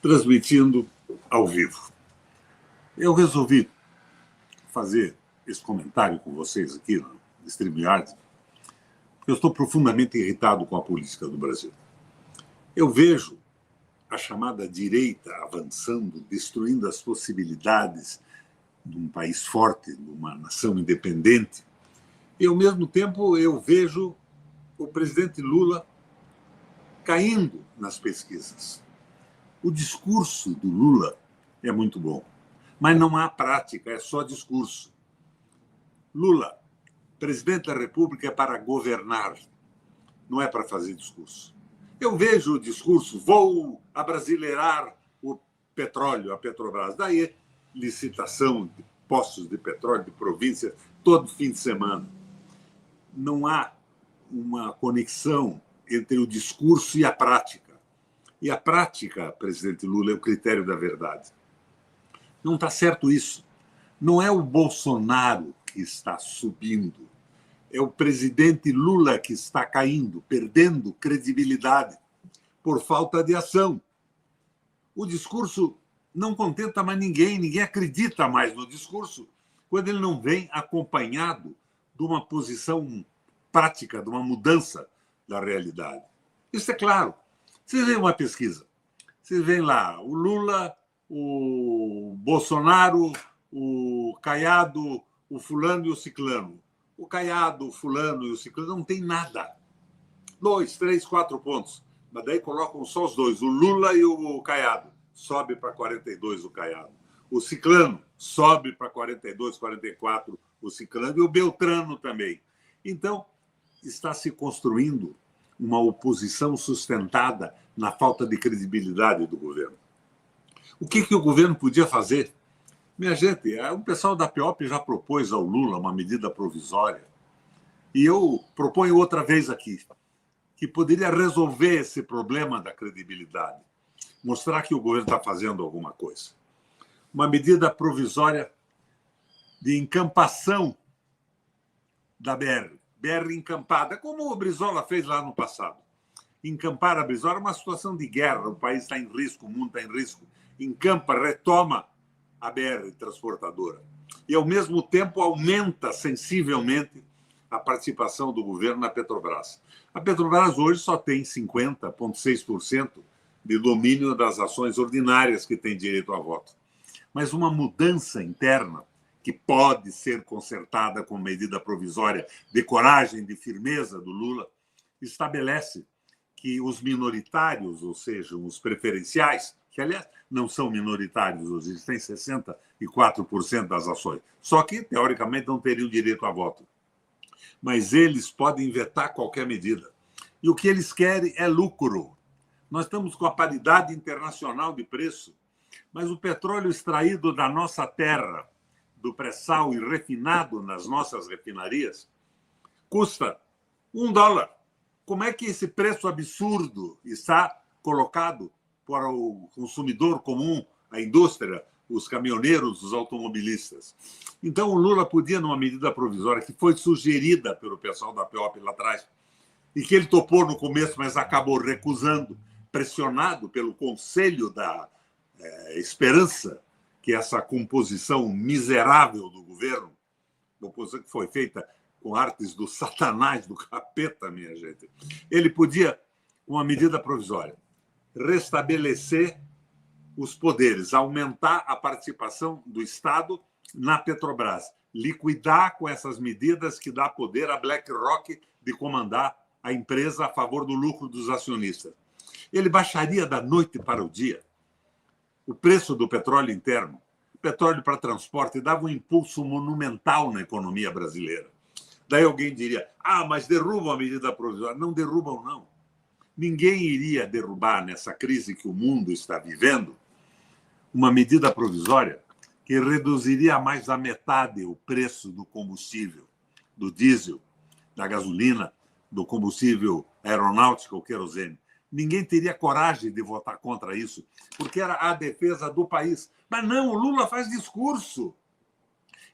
transmitindo ao vivo. Eu resolvi fazer esse comentário com vocês aqui no StreamYard, porque eu estou profundamente irritado com a política do Brasil. Eu vejo a chamada direita avançando, destruindo as possibilidades de um país forte, de uma nação independente, e, ao mesmo tempo, eu vejo o presidente Lula caindo nas pesquisas. O discurso do Lula é muito bom, mas não há prática, é só discurso. Lula, presidente da República, é para governar, não é para fazer discurso. Eu vejo o discurso, vou abrasileirar o petróleo, a Petrobras. Daí, licitação de postos de petróleo de província todo fim de semana. Não há uma conexão entre o discurso e a prática. E a prática, presidente Lula, é o critério da verdade. Não está certo isso. Não é o Bolsonaro que está subindo. É o presidente Lula que está caindo, perdendo credibilidade por falta de ação. O discurso não contenta mais ninguém acredita mais no discurso quando ele não vem acompanhado de uma posição prática, de uma mudança da realidade. Isso é claro. Vocês veem uma pesquisa, vocês veem lá o Lula, o Bolsonaro, o Caiado, o fulano e o ciclano. O Caiado, o fulano e o ciclano não tem nada. 2, 3, 4 pontos. Mas daí colocam só os dois, o Lula e o Caiado. Sobe para 42 o Caiado. O ciclano sobe para 42, 44 o ciclano e o Beltrano também. Então, está se construindo uma oposição sustentada na falta de credibilidade do governo. O que o governo podia fazer? Minha gente, o pessoal da PEOP já propôs ao Lula uma medida provisória. E eu proponho outra vez aqui, que poderia resolver esse problema da credibilidade. Mostrar que o governo está fazendo alguma coisa. Uma medida provisória de encampação da BR. BR encampada, como o Brizola fez lá no passado. Encampar a Brizola é uma situação de guerra, o país está em risco, o mundo está em risco. Encampa, retoma a BR transportadora. E, ao mesmo tempo, aumenta sensivelmente a participação do governo na Petrobras. A Petrobras hoje só tem 50,6% de domínio das ações ordinárias que tem direito a voto. Mas uma mudança interna, que pode ser consertada com medida provisória de coragem, de firmeza do Lula, estabelece que os minoritários, ou seja, os preferenciais, que, aliás, não são minoritários hoje, eles têm 64% das ações, só que, teoricamente, não teriam direito a voto. Mas eles podem vetar qualquer medida. E o que eles querem é lucro. Nós estamos com a paridade internacional de preço, mas o petróleo extraído da nossa terra, do pré-sal e refinado nas nossas refinarias, custa $1. Como é que esse preço absurdo está colocado para o consumidor comum, a indústria, os caminhoneiros, os automobilistas? Então, o Lula podia, numa medida provisória que foi sugerida pelo pessoal da PEOP lá atrás, e que ele topou no começo, mas acabou recusando, pressionado pelo Conselho da Esperança, que é essa composição miserável do governo, composição que foi feita com artes do satanás, do capeta, minha gente. Ele podia, com uma medida provisória, restabelecer os poderes, aumentar a participação do Estado na Petrobras, liquidar com essas medidas que dá poder à BlackRock de comandar a empresa a favor do lucro dos acionistas. Ele baixaria da noite para o dia o preço do petróleo interno. O petróleo para transporte dava um impulso monumental na economia brasileira. Daí alguém diria, mas derrubam a medida provisória. Não derrubam, não. Ninguém iria derrubar, nessa crise que o mundo está vivendo, uma medida provisória que reduziria a mais da metade o preço do combustível, do diesel, da gasolina, do combustível aeronáutico, o querosene. Ninguém teria coragem de votar contra isso, porque era a defesa do país. Mas não, o Lula faz discurso.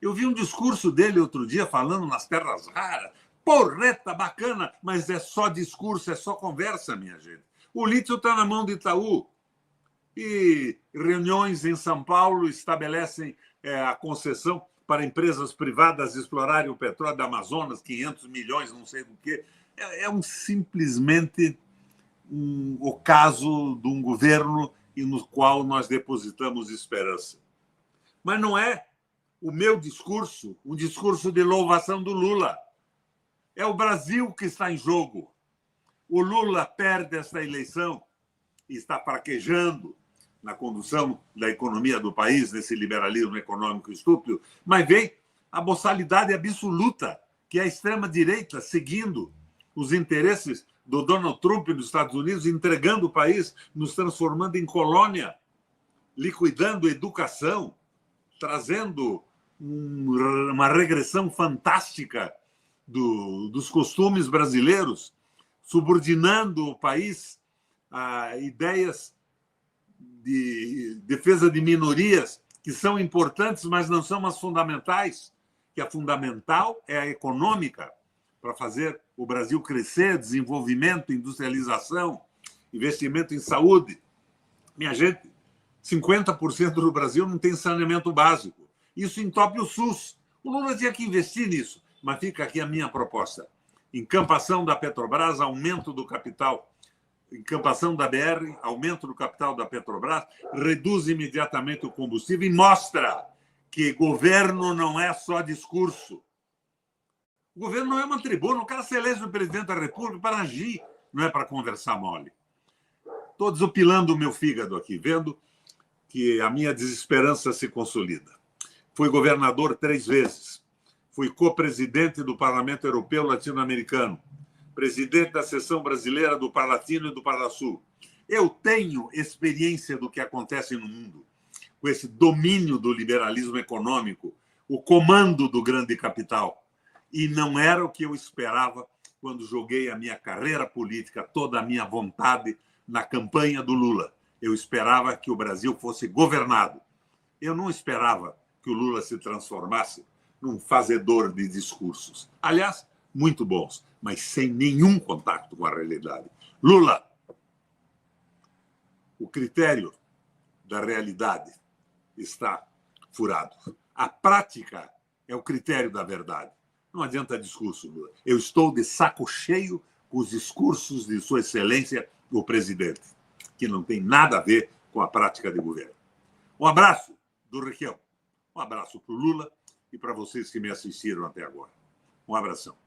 Eu vi um discurso dele outro dia falando nas terras raras. Porreta, bacana, mas é só discurso, é só conversa, minha gente. O lítio está na mão do Itaú. E reuniões em São Paulo estabelecem a concessão para empresas privadas explorarem o petróleo do Amazonas, 500 milhões, não sei do que. Simplesmente o caso de um governo no qual nós depositamos esperança. Mas não é o meu discurso um discurso de louvação do Lula. É o Brasil que está em jogo. O Lula perde esta eleição e está fraquejando na condução da economia do país, nesse liberalismo econômico estúpido, mas vem a boçalidade absoluta, que é a extrema-direita seguindo os interesses do Donald Trump nos Estados Unidos, entregando o país, nos transformando em colônia, liquidando a educação, trazendo uma regressão fantástica dos costumes brasileiros, subordinando o país a ideias de defesa de minorias que são importantes, mas não são as fundamentais, que a fundamental é a econômica, para fazer o Brasil crescer, desenvolvimento, industrialização, investimento em saúde. Minha gente, 50% do Brasil não tem saneamento básico. Isso entope o SUS. O Lula tinha que investir nisso, mas fica aqui a minha proposta. Encampação da Petrobras, aumento do capital. Encampação da BR, aumento do capital da Petrobras, reduz imediatamente o combustível e mostra que governo não é só discurso. O governo não é uma tribuna, o cara se elege o presidente da República para agir, não é para conversar mole. Estou desopilando o meu fígado aqui, vendo que a minha desesperança se consolida. Fui governador 3 vezes, fui co-presidente do Parlamento Europeu Latino-Americano, presidente da seção brasileira do Parlatino e do Parlasul. Eu tenho experiência do que acontece no mundo, com esse domínio do liberalismo econômico, o comando do grande capital. E não era o que eu esperava quando joguei a minha carreira política, toda a minha vontade na campanha do Lula. Eu esperava que o Brasil fosse governado. Eu não esperava que o Lula se transformasse num fazedor de discursos. Aliás, muito bons, mas sem nenhum contato com a realidade. Lula, o critério da realidade está furado. A prática é o critério da verdade. Não adianta discurso, Lula. Eu estou de saco cheio com os discursos de Sua Excelência, o presidente, que não tem nada a ver com a prática de governo. Um abraço do Requião. Um abraço para o Lula e para vocês que me assistiram até agora. Um abração.